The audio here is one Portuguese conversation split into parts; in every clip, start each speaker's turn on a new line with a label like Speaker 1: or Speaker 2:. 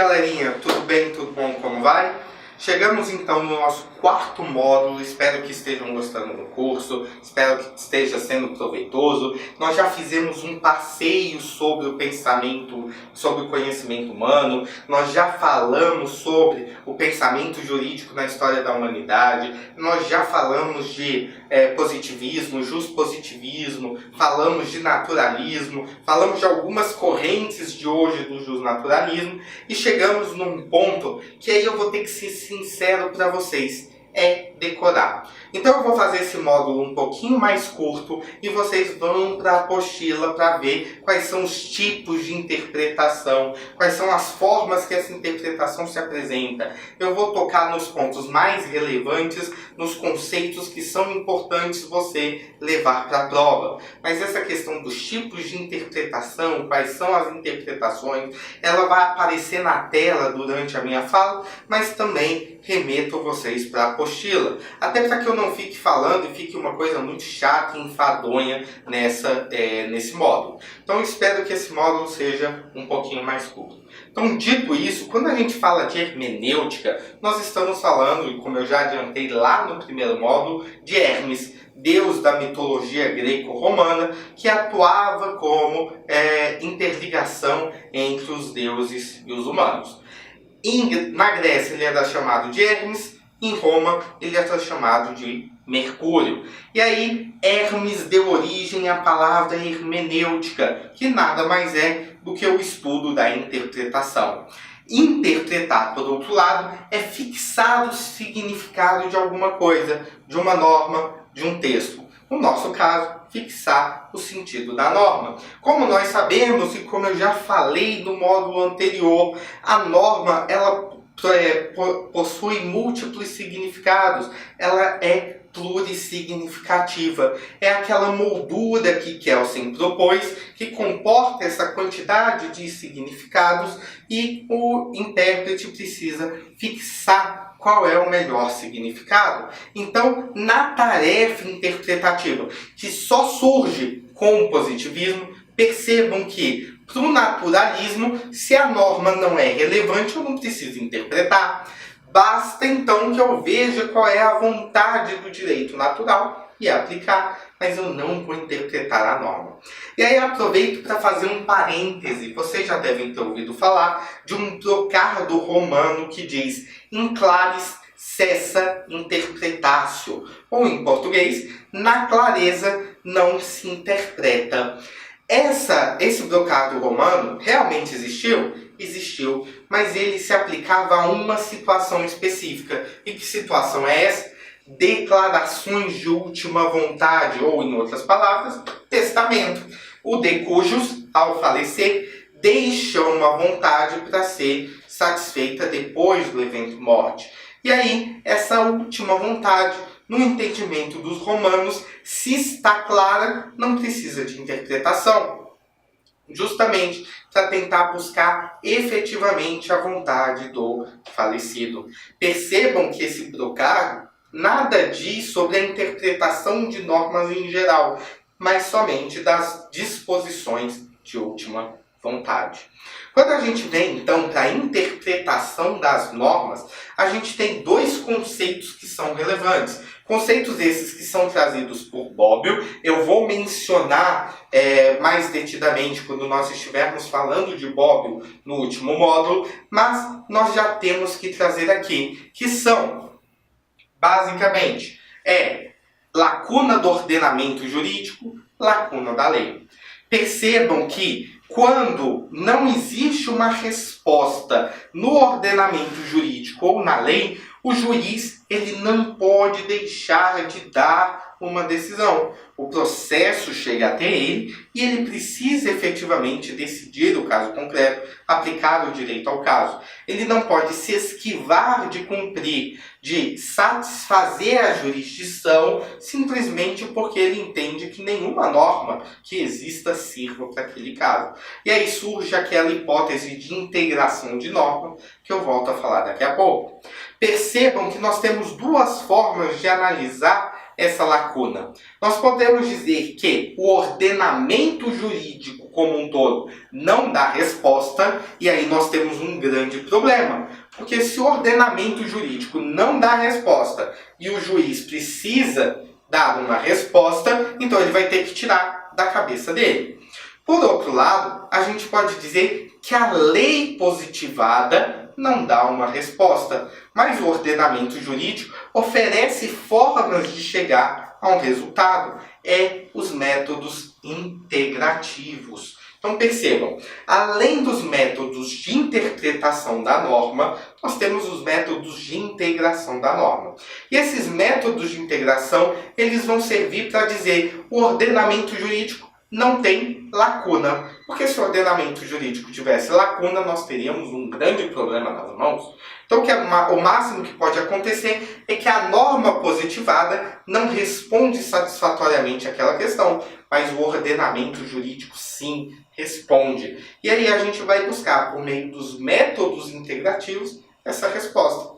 Speaker 1: galerinha, tudo bem? Tudo bom? Como vai? Chegamos então no nosso quarto módulo, espero que estejam gostando do curso, espero que esteja sendo proveitoso. Nós já fizemos um passeio sobre o pensamento, sobre o conhecimento humano, nós já falamos sobre o pensamento jurídico na história da humanidade, nós já falamos de positivismo, justpositivismo, falamos de naturalismo, falamos de algumas correntes de hoje do justnaturalismo e chegamos num ponto que aí eu vou ter que ser sincero para vocês. É decorar. Então eu vou fazer esse módulo um pouquinho mais curto e vocês vão para a apostila para ver quais são os tipos de interpretação, quais são as formas que essa interpretação se apresenta. Eu vou tocar nos pontos mais relevantes, nos conceitos que são importantes você levar para a prova. Mas essa questão dos tipos de interpretação, quais são as interpretações, ela vai aparecer na tela durante a minha fala, mas também remeto vocês para a apostila. Até para que eu não fique falando e fique uma coisa muito chata e enfadonha nesse módulo. Então eu espero que esse módulo seja um pouquinho mais curto. Então, dito isso, quando a gente fala de hermenêutica, nós estamos falando, como eu já adiantei lá no primeiro módulo, de Hermes, deus da mitologia greco-romana, que atuava como interligação entre os deuses e os humanos. Na Grécia ele era chamado de Hermes, em Roma ele era chamado de Mercúrio. E aí Hermes deu origem à palavra hermenêutica, que nada mais é do que o estudo da interpretação. Interpretar, por outro lado, é fixar o significado de alguma coisa, de uma norma, de um texto. No nosso caso, fixar o sentido da norma. Como nós sabemos e como eu já falei no módulo anterior, a norma ela possui múltiplos significados, ela é plurissignificativa. É aquela moldura que Kelsen propôs, que comporta essa quantidade de significados e o intérprete precisa fixar qual é o melhor significado. Então, na tarefa interpretativa, que só surge com o positivismo, percebam que, para o naturalismo, se a norma não é relevante, eu não preciso interpretar. Basta então que eu veja qual é a vontade do direito natural e aplicar, mas eu não vou interpretar a norma. E aí aproveito para fazer um parêntese. Vocês já devem ter ouvido falar de um brocardo romano que diz in claris cessa interpretatio, ou em português, na clareza não se interpreta. Esse brocardo romano realmente existiu? Existiu, mas ele se aplicava a uma situação específica. E que situação é essa? Declarações de última vontade, ou em outras palavras, testamento. O de cujos, ao falecer, deixam uma vontade para ser satisfeita depois do evento morte. E aí, essa última vontade, no entendimento dos romanos, se está clara, não precisa de interpretação. Justamente para tentar buscar efetivamente a vontade do falecido. Percebam que esse brocardo nada diz sobre a interpretação de normas em geral, mas somente das disposições de última vontade. Quando a gente vem, então, para a interpretação das normas, a gente tem dois conceitos que são relevantes. Conceitos esses que são trazidos por Bobbio. Eu vou mencionar mais detidamente quando nós estivermos falando de Bobbio no último módulo, mas nós já temos que trazer aqui, que são, basicamente, lacuna do ordenamento jurídico, lacuna da lei. Percebam que quando não existe uma resposta no ordenamento jurídico ou na lei, o juiz ele não pode deixar de dar uma decisão. O processo chega até ele e ele precisa efetivamente decidir o caso concreto, aplicar o direito ao caso. Ele não pode se esquivar de cumprir, de satisfazer a jurisdição, simplesmente porque ele entende que nenhuma norma que exista sirva para aquele caso. E aí surge aquela hipótese de integração de norma, que eu volto a falar daqui a pouco. Percebam que nós temos duas formas de analisar essa lacuna. Nós podemos dizer que o ordenamento jurídico como um todo não dá resposta, e aí nós temos um grande problema. Porque se o ordenamento jurídico não dá resposta e o juiz precisa dar uma resposta, então ele vai ter que tirar da cabeça dele. Por outro lado, a gente pode dizer que a lei positivada não dá uma resposta, mas o ordenamento jurídico oferece formas de chegar a um resultado. Os métodos integrativos. Então percebam, além dos métodos de interpretação da norma, nós temos os métodos de integração da norma. E esses métodos de integração, eles vão servir para dizer o ordenamento jurídico não tem lacuna. Porque se o ordenamento jurídico tivesse lacuna, nós teríamos um grande problema nas mãos. Então o máximo que pode acontecer é que a norma positivada não responde satisfatoriamente àquela questão, mas o ordenamento jurídico sim responde. E aí a gente vai buscar, por meio dos métodos integrativos, essa resposta.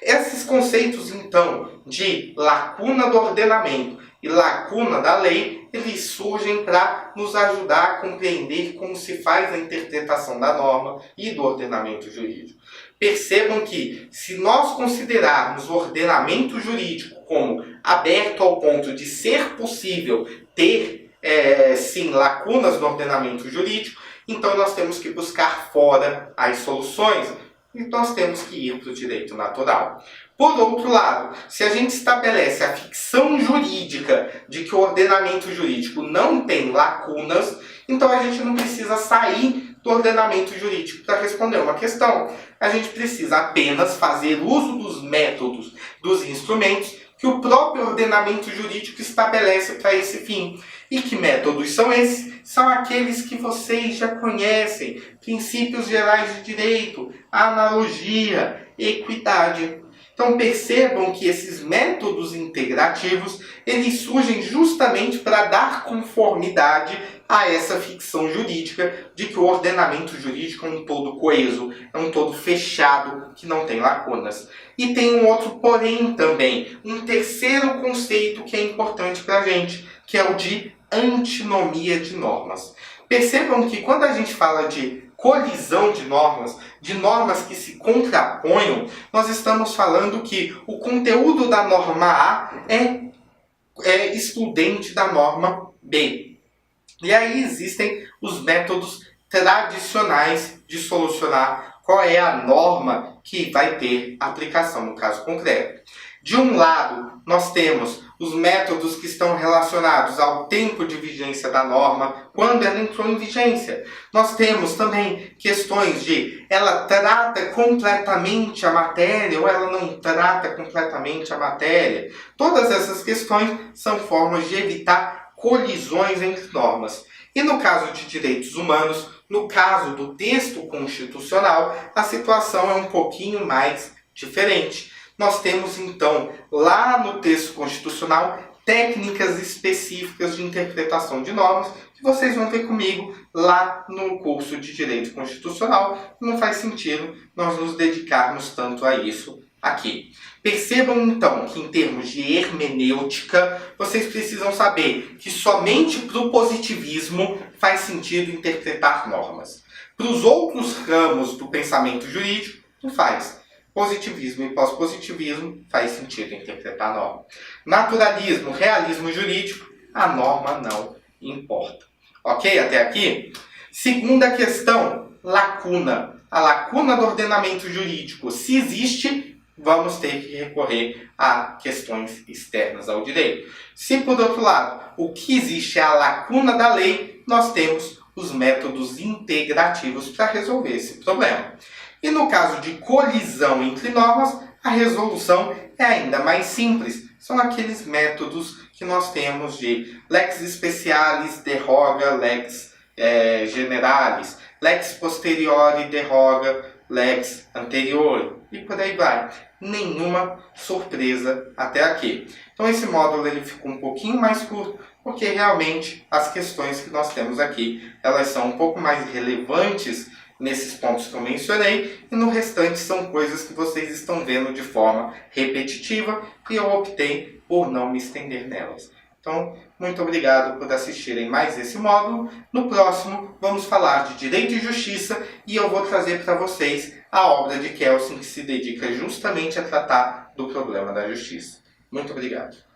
Speaker 1: Esses conceitos, então, de lacuna do ordenamento e lacuna da lei, eles surgem para nos ajudar a compreender como se faz a interpretação da norma e do ordenamento jurídico. Percebam que, se nós considerarmos o ordenamento jurídico como aberto ao ponto de ser possível ter, sim, lacunas no ordenamento jurídico, então nós temos que buscar fora as soluções e nós temos que ir para o direito natural. Por outro lado, se a gente estabelece a ficção jurídica de que o ordenamento jurídico não tem lacunas, então a gente não precisa sair do ordenamento jurídico para responder uma questão. A gente precisa apenas fazer uso dos métodos, dos instrumentos que o próprio ordenamento jurídico estabelece para esse fim. E que métodos são esses? São aqueles que vocês já conhecem: princípios gerais de direito, analogia, equidade. Então percebam que esses métodos integrativos, eles surgem justamente para dar conformidade a essa ficção jurídica de que o ordenamento jurídico é um todo coeso, é um todo fechado, que não tem lacunas. E tem um outro porém também, um terceiro conceito que é importante para a gente, que é o de antinomia de normas. Percebam que quando a gente fala de colisão de normas que se contraponham, nós estamos falando que o conteúdo da norma A é excludente da norma B. E aí existem os métodos tradicionais de solucionar qual é a norma que vai ter aplicação no caso concreto. De um lado, nós temos os métodos que estão relacionados ao tempo de vigência da norma, quando ela entrou em vigência. Nós temos também questões de ela trata completamente a matéria ou ela não trata completamente a matéria. Todas essas questões são formas de evitar colisões entre normas. E no caso de direitos humanos, no caso do texto constitucional, a situação é um pouquinho mais diferente. Nós temos, então, lá no texto constitucional, técnicas específicas de interpretação de normas, que vocês vão ter comigo lá no curso de Direito Constitucional. Não faz sentido nós nos dedicarmos tanto a isso aqui. Percebam, então, que em termos de hermenêutica, vocês precisam saber que somente para o positivismo faz sentido interpretar normas. Para os outros ramos do pensamento jurídico, não faz. Positivismo e pós-positivismo faz sentido interpretar a norma. Naturalismo, realismo jurídico, a norma não importa. Ok? Até aqui? Segunda questão, lacuna. A lacuna do ordenamento jurídico, se existe, vamos ter que recorrer a questões externas ao direito. Se, por outro lado, o que existe é a lacuna da lei, nós temos os métodos integrativos para resolver esse problema. E no caso de colisão entre normas, a resolução é ainda mais simples. São aqueles métodos que nós temos de lex specialis derroga lex generalis, lex posteriori derroga lex anterior e por aí vai. Nenhuma surpresa até aqui. Então esse módulo ele ficou um pouquinho mais curto, porque realmente as questões que nós temos aqui, elas são um pouco mais relevantes nesses pontos que eu mencionei, e no restante são coisas que vocês estão vendo de forma repetitiva, e eu optei por não me estender nelas. Então, Muito obrigado por assistirem mais esse módulo. No próximo, vamos falar de Direito e Justiça e eu vou trazer para vocês a obra de Kelsen, que se dedica justamente a tratar do problema da justiça. Muito obrigado.